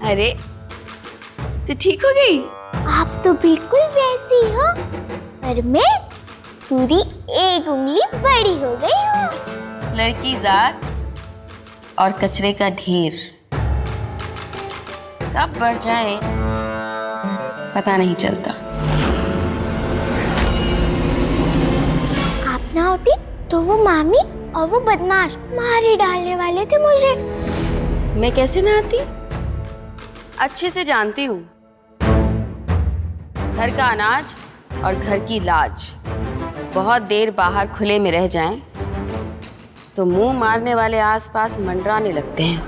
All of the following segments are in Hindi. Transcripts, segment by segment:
अरे तो ठीक हो गई? आप तो बिल्कुल वैसी हो, पर मैं पूरी 1 उंगली बड़ी हो गई हूँ। लड़की जात और कचरे का ढेर कब बढ़ जाए पता नहीं चलता। आप ना होती तो वो मामी और वो बदमाश मारे डालने वाले थे मुझे। मैं कैसे ना आती? अच्छे से जानती हूँ। घर का अनाज और घर की लाज बहुत देर बाहर खुले में रह जाएं तो मुंह मारने वाले आसपास मंडराने लगते हैं।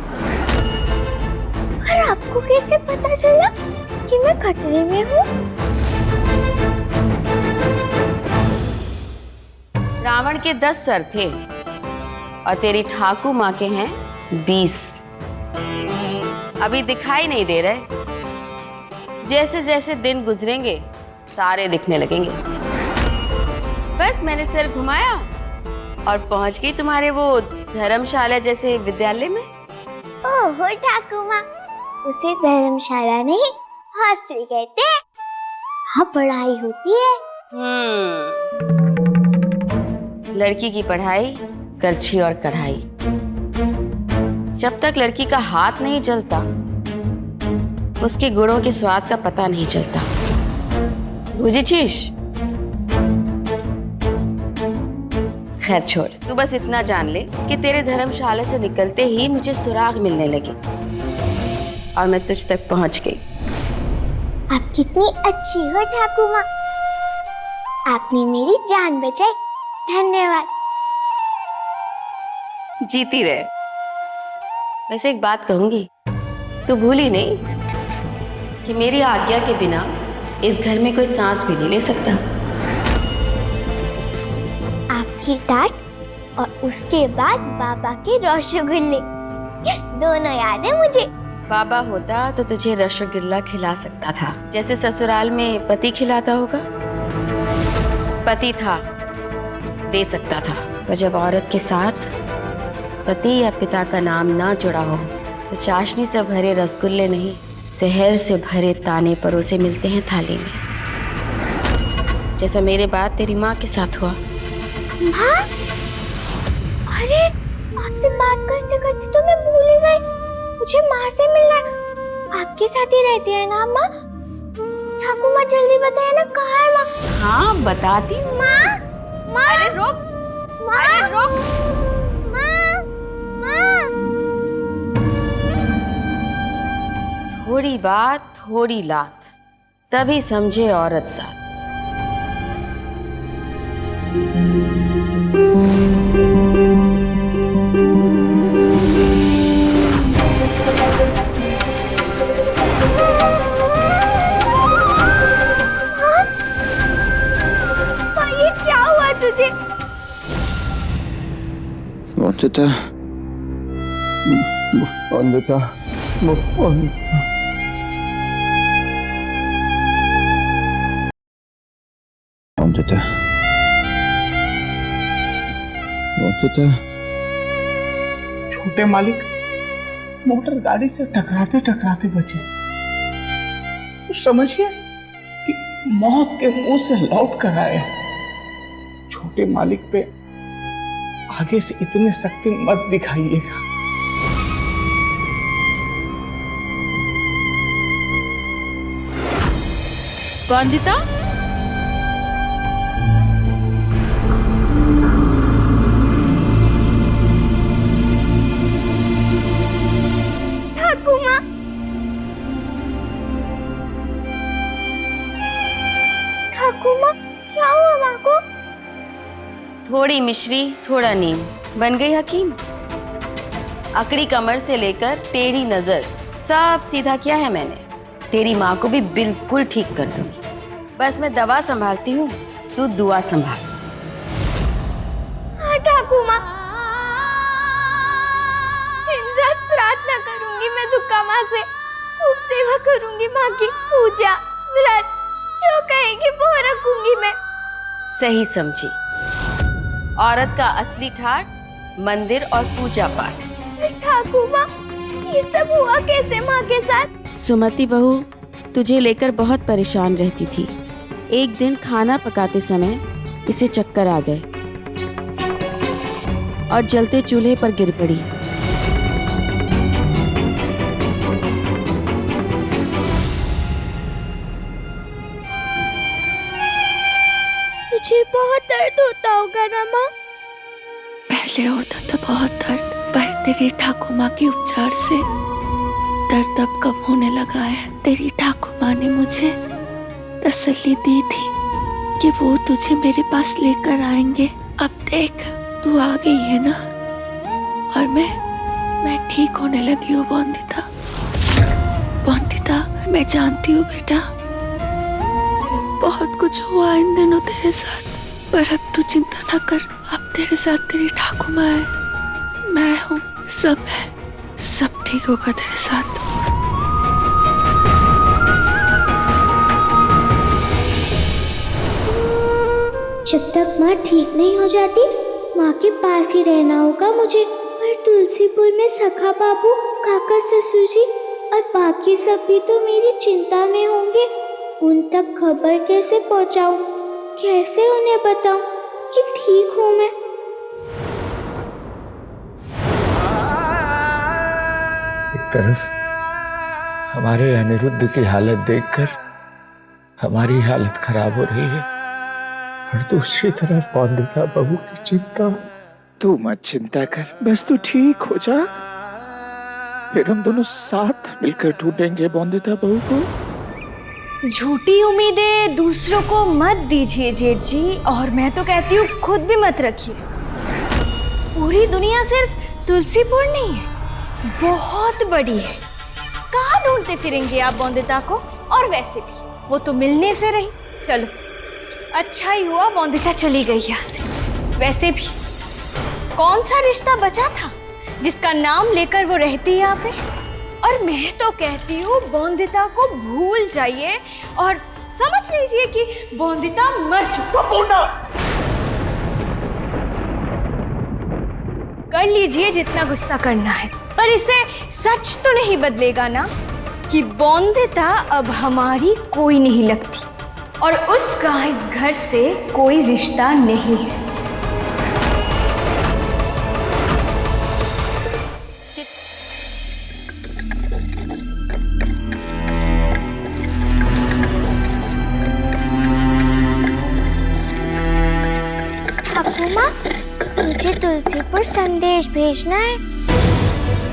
पर आपको कैसे पता चला कि मैं खतरे में हूँ? रावण के 10 सर थे और तेरी ठाकू माँ के हैं 20। अभी दिखाई नहीं दे रहे, जैसे जैसे दिन गुजरेंगे सारे दिखने लगेंगे। बस मैंने सिर घुमाया और पहुंच गई तुम्हारे वो धर्मशाला जैसे विद्यालय में। ओहो ठाकू माँ, उसे धर्मशाला नहीं हॉस्टल कहते हैं। हाँ पढ़ाई होती है। लड़की की पढ़ाई करछी और कढ़ाई। जब तक लड़की का हाथ नहीं जलता उसके गुणों के स्वाद का पता नहीं चलता। बुझिछिस? खैर छोड़, तू बस इतना जान ले कि तेरे धर्मशाला से निकलते ही मुझे सुराग मिलने लगे और मैं तुझ तक पहुंच गई। आप कितनी अच्छी हो ठाकू माँ, आपने मेरी जान बचाई, धन्यवाद। जीती रहे। वैसे एक बात कहूंगी, तू भूली नहीं कि मेरी आज्ञा के बिना इस घर में कोई सांस भी नहीं ले सकता। आपकी डांट और उसके बाद बाबा के रसगुल्ले दोनों याद है मुझे। बाबा होता तो तुझे रसगुल्ला खिला सकता था, जैसे ससुराल में पति खिलाता होगा। पति था, दे सकता था, पर जब औरत के साथ पति या पिता का नाम ना जुड़ा हो तो चाशनी से भरे रसगुल्ले नहीं, जहर से भरे ताने परोसे मिलते हैं थाली में। जैसा मेरे बाद तेरी माँ के साथ हुआ। माँ? अरे आपसे बात करते करते तो मैं भूल ही गई, मुझे माँ से मिलना है। आपके साथ ही रहती है ना माँ? ठाकू माँ जल्दी बताइए ना, कहाँ है माँ? हाँ बताती। माँ, माँ, अरे रुक, माँ, अरे रुक। माँ, माँ। थोड़ी बात थोड़ी लात, तभी समझे औरत साथ। ये क्या हुआ तुझे? वंदिता, वंदिता, वंदिता, वंदिता। छोटे मालिक मोटर गाड़ी से टकराते टकराते बचे। तो समझिए कि मौत के मुंह से लौट कर आए। छोटे मालिक पे आगे से इतनी सख्ती मत दिखाइएगा। वंदिता, ठाकू माँ, ठाकू माँ, क्या हुआ माँ को? थोड़ी मिश्री थोड़ा नीम, बन गई हकीम। अकड़ी कमर से लेकर टेढ़ी नजर सब सीधा किया है मैंने। तेरी माँ को भी बिल्कुल ठीक कर दूंगी। बस मैं दवा संभालती हूँ, तू दुआ संभाल। हाँ ठाकू माँ, दिन रात प्रार्थना करूंगी मैं दुर्गा माँ से, खूब सेवा करूंगी माँ की, पूजा व्रत जो कहेगी वो रखूंगी मैं। सही समझी। औरत का असली ठाठ मंदिर और पूजा पाठ। ठाकू माँ, ये सब हुआ कैसे माँ के साथ? सुमति बहू तुझे लेकर बहुत परेशान रहती थी। एक दिन खाना पकाते समय इसे चक्कर आ गए और जलते चूल्हे पर गिर पड़ी। मुझे बहुत दर्द होता होगा ना माँ? पहले होता था बहुत दर्द, पर तेरी ठाकुर माँ के उपचार से दर्द अब कम होने लगा है। तेरी ठाकुर माँ ने मुझे तसल्ली दी थी कि वो तुझे मेरे पास लेकर आएंगे। अब देख तू आ गई है ना, और मैं ठीक होने लगी हूँ वंदिता। वंदिता, मैं जानती हूँ बेटा, बहुत कुछ हुआ इन दिनों तेरे साथ, पर अब तू चिंता ना कर। अब तेरे साथ तेरी ठाकुर माँ है, मैं हूँ, सब है, सब ठीक होगा तेरे साथ। जब तक माँ ठीक नहीं हो जाती माँ के पास ही रहना होगा मुझे। और तुलसीपुर में सखा बाबू, काका ससुर जी और बाकी सब भी तो मेरी चिंता में होंगे। उन तक खबर कैसे पहुँचाऊँ, कैसे उन्हें बताऊँ कि ठीक हूँ मैं? एक तरफ हमारे अनिरुद्ध की हालत देखकर हमारी हालत खराब हो रही है, और दूसरी तरफ वंदिता बहू की चिंता। तू मत चिंता कर, बस तू ठीक हो जा, फिर हम दोनों साथ मिलकर ढूंढेंगे वंदिता बहू को। झूठी उम्मीदें दूसरों को मत दीजिए जेठ जी, और मैं तो कहती हूँ खुद भी मत रखिए। पूरी दुनिया सिर्फ तुलसीपुर नहीं है, बहुत बड़ी है। कहाँ ढूंढते फिरेंगे आप वंदिता को? और वैसे भी वो तो मिलने से रही। चलो, अच्छा ही हुआ वंदिता चली गई यहाँ से। वैसे भी कौन सा रिश्ता बचा था जिसका नाम लेकर वो रहती है यहाँ पे? और मैं तो कहती हूँ वंदिता को भूल जाइए और समझ लीजिए कि वंदिता मर चुकी। कर लीजिए जितना गुस्सा करना है, पर इससे सच तो नहीं बदलेगा ना कि वंदिता अब हमारी कोई नहीं लगती और उसका इस घर से कोई रिश्ता नहीं है। मुझे तुलसीपुर संदेश भेजना है।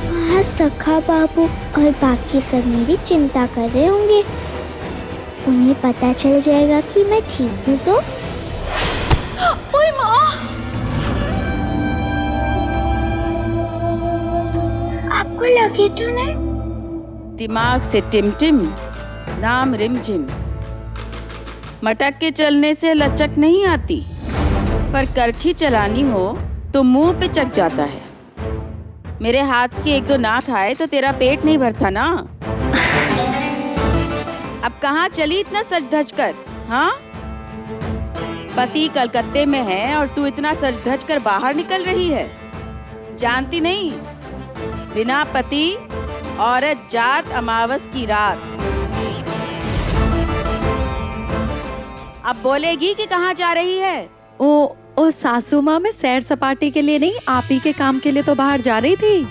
वहाँ सखा बाबू और बाकी सब मेरी चिंता कर रहे होंगे। उन्हें पता चल जाएगा कि मैं ठीक हूँ तो। ओए माँ! आपको लगे तो नहीं? दिमाग से टिमटिम, नाम रिमझिम। मटक के चलने से लचक नहीं आती, पर करछी चलानी हो तो मुंह पे चक जाता है। मेरे हाथ की एक दो ना खाए तो तेरा पेट नहीं भरता ना। अब कहाँ चली इतना सज धज कर? हाँ, पति कलकत्ते में है और तू इतना सज धज कर बाहर निकल रही है। जानती नहीं, बिना पति औरत जात अमावस की रात। अब बोलेगी कि कहाँ जा रही है? ओ सासू माँ, मैं सैर सपाटे के लिए नहीं, आप ही के काम के लिए तो बाहर जा रही थी।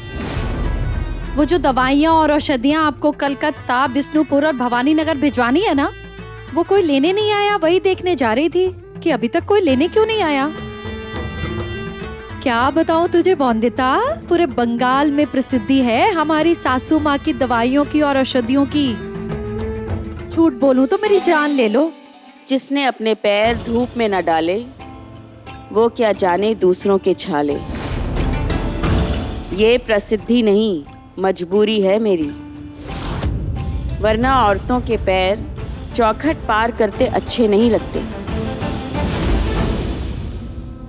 वो जो दवाइयाँ और औषधियाँ आपको कलकत्ता, बिष्णुपुर और भवानी नगर भिजवानी है ना, वो कोई लेने नहीं आया, वही देखने जा रही थी कि अभी तक कोई लेने क्यों नहीं आया। क्या बताऊँ तुझे वंदिता, पूरे बंगाल में प्रसिद्धि है हमारी सासू माँ की दवाइयों की और औषधियों की। झूठ बोलूं तो मेरी जान ले लो। जिसने अपने पैर धूप में न डाले वो क्या जाने दूसरों के छाले। ये प्रसिद्धि नहीं, मजबूरी है मेरी, वरना औरतों के पैर चौखट पार करते अच्छे नहीं लगते।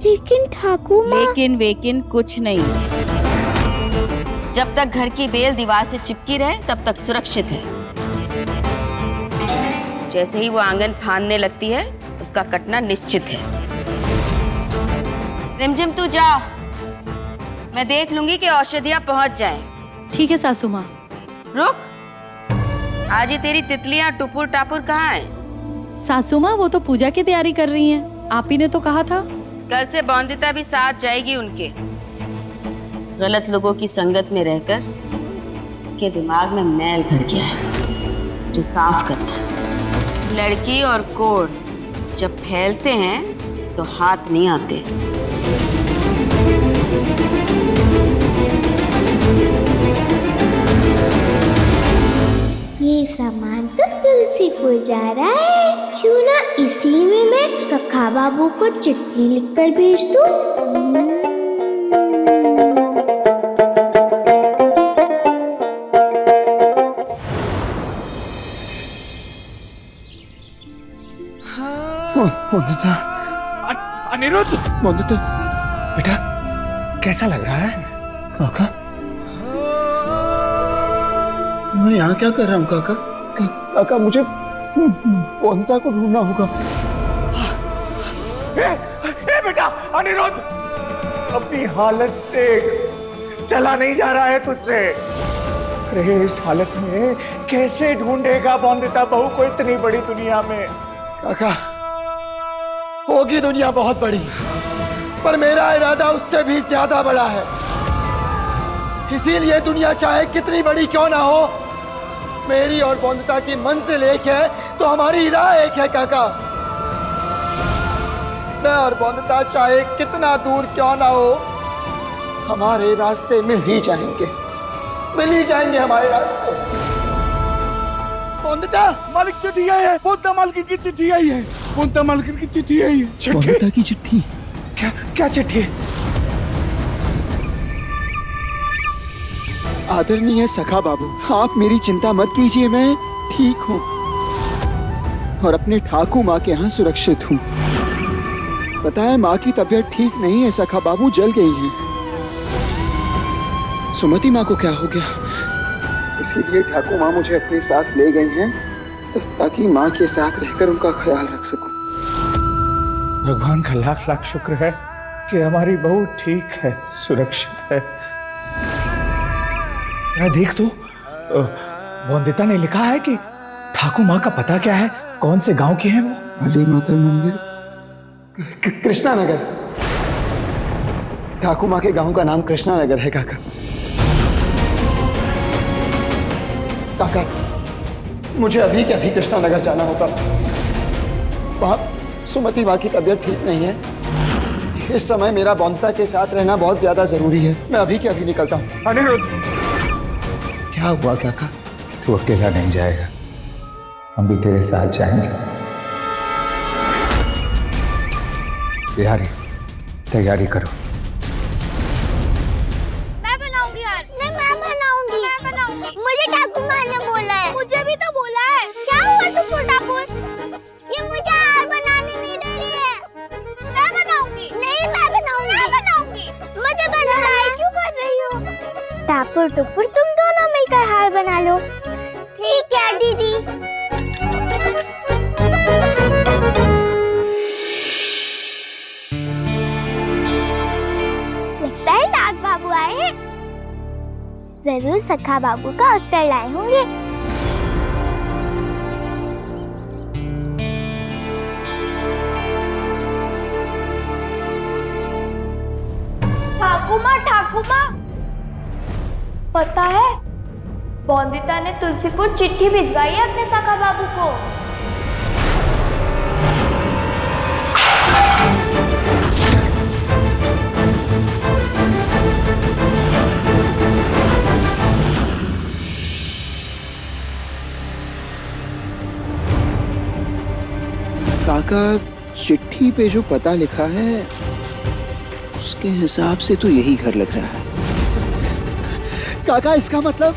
लेकिन ठाकुर माँ। लेकिन वेकिन कुछ नहीं। जब तक घर की बेल दीवार से चिपकी रहे तब तक सुरक्षित है। जैसे ही वो आंगन फांदने लगती है उसका कटना निश्चित है। रिमझिम तू जा, मैं देख लूंगी कि औषधियां पहुंच जाएं। ठीक है सासू माँ। रुक, आज ये तेरी तितलियां टुपुर टापुर कहाँ हैं? सासू माँ वो तो पूजा की तैयारी कर रही हैं। आप ही ने तो कहा था। कल से बौंदिता भी साथ जाएगी उनके। गलत लोगों की संगत में रहकर इसके दिमाग में मैल भर गया है जो साफ करना है। लड़की और कोड जब फैलते हैं तो हाथ नहीं आते। ये सामान तो तुलसीपुर जा रहा है, क्यों ना इसी में मैं सखा बाबू को चिट्ठी लिखकर भेज दूं? वंदिता, अनिरुद्ध, वंदिता, बेटा कैसा लग रहा है? काका, मैं यहाँ क्या कर रहा हूँ काका? काका मुझे वंदिता को ढूंढना होगा। ए बेटा अनिरुद्ध, अपनी हालत देख, चला नहीं जा रहा है तुझसे। अरे इस हालत में कैसे ढूंढेगा वंदिता बहू को इतनी बड़ी दुनिया में? काका, होगी दुनिया बहुत बड़ी, पर मेरा इरादा उससे भी ज्यादा बड़ा है। इसीलिए दुनिया चाहे कितनी बड़ी क्यों ना हो, मेरी और वंदिता की मंजिल एक है तो हमारी राह एक है काका। मैं और वंदिता चाहे कितना दूर क्यों ना हो, हमारे रास्ते मिल ही जाएंगे हमारे रास्ते। वंदिता, मालिक चिट्ठी आई है, वंदिता मालकिन की चिट्ठी आई है, वंदिता मालकिन की चिट्ठी आई है। वंदिता की चिट्ठी? क्या चिट्ठी? आदरणीय सखा बाबू, आप मेरी चिंता मत कीजिए, मैं ठीक हूँ और अपने ठाकू माँ के यहाँ सुरक्षित हूँ। पता है माँ की तबीयत ठीक नहीं है सखा बाबू, जल गई हैं। सुमति माँ को क्या हो गया, इसीलिए ठाकू माँ मुझे अपने साथ ले गई हैं ताकि माँ के साथ रहकर उनका ख्याल रख सकूं। भगवान का लाख लाख शुक्र है कि हमारी बहू ठीक है, सुरक्षित है। देख तो, वंदिता ने लिखा है कि ठाकुर माँ का पता क्या है, कौन से गांव की है वो? काली माता मंदिर, कृष्णा नगर। ठाकुर माँ के गांव का नाम कृष्णा नगर है काका। काका, मुझे अभी के अभी कृष्णा नगर जाना होता। वहां सुमति माँ की तबीयत ठीक नहीं है। इस समय मेरा वंदिता के साथ रहना बहुत ज्यादा जरूरी है। मैं अभी के अभी निकलता हूँ। अनिरुद्ध, क्या हुआ काका? तू अकेला नहीं जाएगा, हम भी तेरे साथ जाएंगे। तैयारी करो। मैं बनाऊंगी यार। नहीं, मैं बनाऊंगी। मुझे ठाकुर माँ ने बोला है। मुझे भी तो बोला है। क्या हुआ टुपुर टापुर? ये मुझे हार बनाने नहीं दे रही है। मैं बनाऊंगी। नहीं, मैं बनाऊंगी। मुझे बनाना। क्यों कर रही हो? टापुर टुपुर तुम दोनों मिलकर हार बना लो। ठीक है दीदी। लगता है डाक बाबू आए हैं। जरूर सखा बाबू का उत्तर लाए होंगे। ठाकुर माँ, पता है वंदिता ने तुलसीपुर चिट्ठी भिजवाई है अपने सखा बाबू को। काका, चिट्ठी पे जो पता लिखा है उसके हिसाब से तो यही घर लग रहा है। काका, इसका मतलब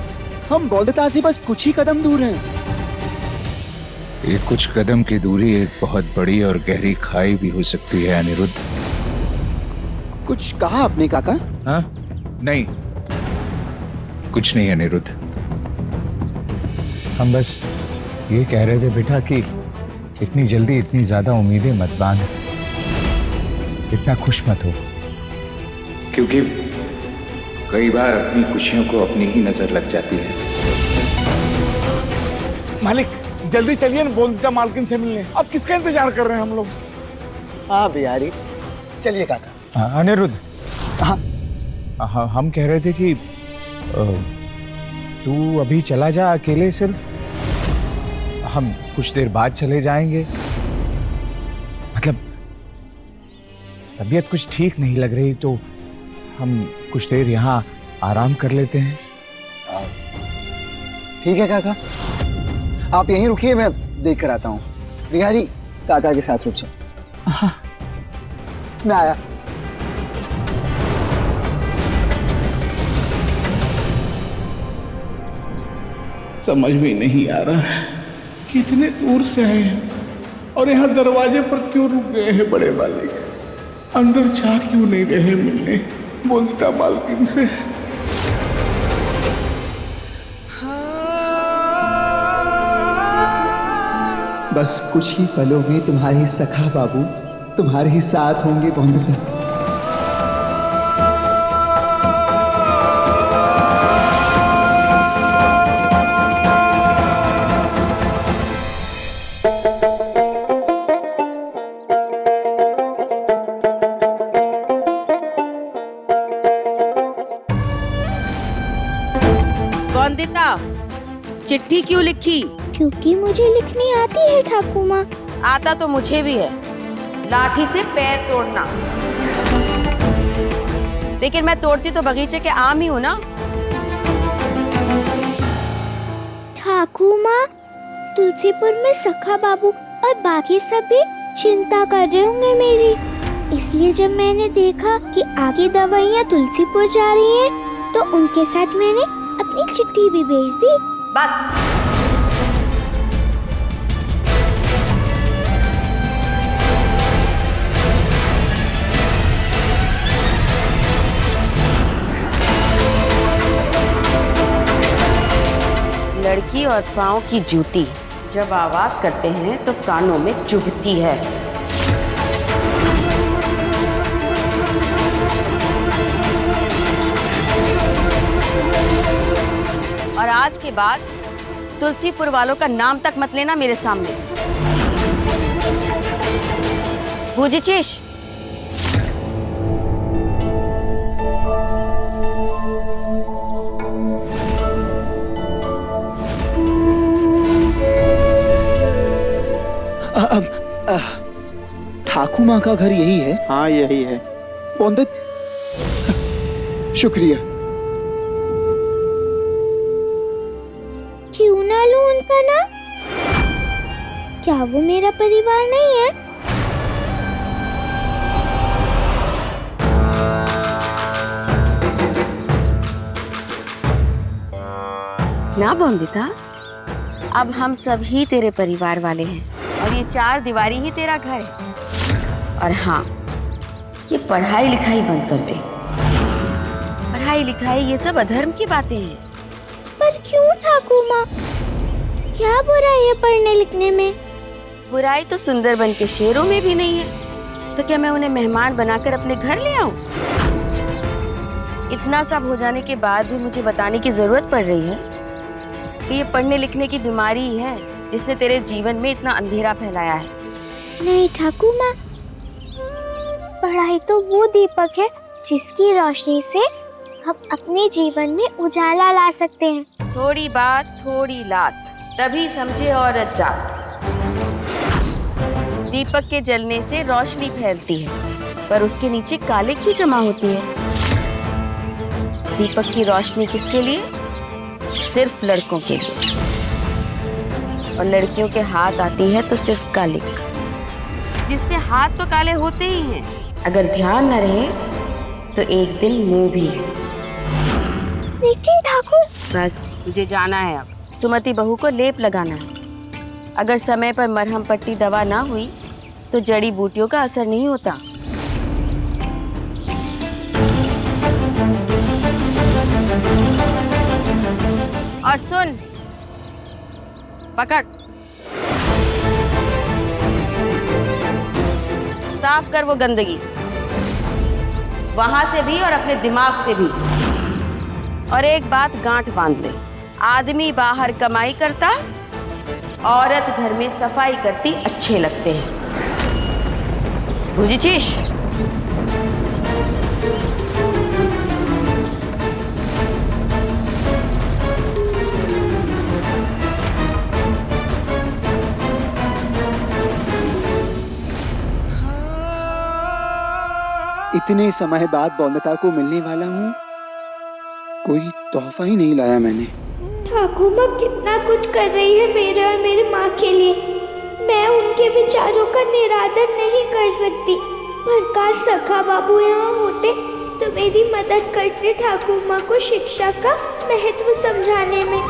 हम वंदिता से बस कुछ ही कदम दूर हैं। ये कुछ कदम की दूरी एक बहुत बड़ी और गहरी खाई भी हो सकती है अनिरुद्ध। कुछ कहा आपने काका? हाँ? नहीं, कुछ नहीं अनिरुद्ध। हम बस ये कह रहे थे बेटा कि इतनी जल्दी इतनी ज्यादा उम्मीदें मत बांध, इतना खुश मत हो। क्योंकि कई बार अपनी खुशियों को अपनी ही नजर लग जाती है। मालिक जल्दी चलिए ना बोंदिता मालकिन से मिलने। अब किसका इंतजार कर रहे हैं हम लोग? हाँ बिहारी, चलिए काका। अनिरुद्ध, हाँ हम कह रहे थे कि तू अभी चला जा अकेले, सिर्फ हम कुछ देर बाद चले जाएंगे। मतलब तबीयत कुछ ठीक नहीं लग रही तो हम कुछ देर यहाँ आराम कर लेते हैं। ठीक है काका, आप यहीं रुकिए, मैं देख कर आता हूँ। बिहारी काका के साथ रुक जाओ। हाँ, मैं आया। समझ में नहीं आ रहा है कितने दूर से आए हैं और यहाँ दरवाजे पर क्यों रुक गए हैं बड़े मालिक? अंदर जा क्यों नहीं रहे मिलने बोंदिता मालकिन से? बस कुछ ही पलों में तुम्हारे सखा बाबू तुम्हारे ही साथ होंगे बोंदिता। बोंदिता, चिट्ठी क्यों लिखी? क्योंकि मुझे लिखनी आती है ठाकुर माँ। आता तो मुझे भी है, लाठी से पैर तोड़ना। लेकिन मैं तोड़ती तो बगीचे के आम ही हूँ ना। ठाकुर माँ, तुलसीपुर में सखा बाबू और बाकी सभी चिंता कर रहे होंगे मेरी, इसलिए जब मैंने देखा कि आगे दवाइयाँ तुलसीपुर जा रही हैं, तो उनके साथ मैंने अपनी चिट्ठी भी भेज दी। बस लड़की और पाँव की जूती जब आवाज करते हैं तो कानों में चुभती है। और आज के बाद तुलसीपुर वालों का नाम तक मत लेना मेरे सामने। भूजिचीश, ठाकुर माँ का घर यही है? हाँ यही है। बोंदित, शुक्रिया। क्यों ना लूं उनका नाम? क्या वो मेरा परिवार नहीं है? ना बोंदिता, अब हम सब ही तेरे परिवार वाले हैं और ये चार दीवारी ही तेरा घर है। और हाँ, ये पढ़ाई लिखाई बंद कर दे। पढ़ाई लिखाई ये सब अधर्म की बातें हैं। पर क्यों ठाकुर माँ? क्या बुराई है पढ़ने लिखने में? बुराई तो सुंदरबन के शेरों में भी नहीं है, तो क्या मैं उन्हें मेहमान बनाकर अपने घर ले आऊं? इतना सब हो जाने के बाद भी मुझे बताने की जरूरत पड़ रही है कि ये पढ़ने लिखने की बीमारी ही है जिसने तेरे जीवन में इतना अंधेरा फैलाया है। नहीं ठाकुर माँ, पढ़ाई तो वो दीपक है जिसकी रोशनी से हम अपने जीवन में उजाला ला सकते हैं। थोड़ी बात थोड़ी लात, तभी समझे औरत जात। दीपक के जलने से रोशनी फैलती है, पर उसके नीचे कालिक भी जमा होती है। दीपक की रोशनी किसके लिए? सिर्फ लड़कों के लिए। और लड़कियों के हाथ आती है तो सिर्फ कालिक, जिससे हाथ तो काले होते ही हैं। अगर ध्यान न रहे तो एक दिन मुंह भी है। लेकिन ठाकुर, बस मुझे जाना है अब। सुमति बहू को लेप लगाना है। अगर समय पर मरहम पट्टी दवा ना हुई तो जड़ी बूटियों का असर नहीं होता। और सुन, पकड़, साफ कर वो गंदगी, वहां से भी और अपने दिमाग से भी। और एक बात गांठ बांध ले, आदमी बाहर कमाई करता औरत घर में सफाई करती अच्छे लगते हैं। बुझिचिस? इतने समय बाद बौनता को मिलने वाला हूँ, कोई तोहफा ही नहीं लाया मैंने। ठाकुर माँ कितना कुछ कर रही है मेरे और मेरी माँ के लिए। मैं उनके विचारों का निरादर नहीं कर सकती, पर काश सखा बाबू यहाँ होते तो मेरी मदद करते ठाकुर माँ को शिक्षा का महत्व समझाने में।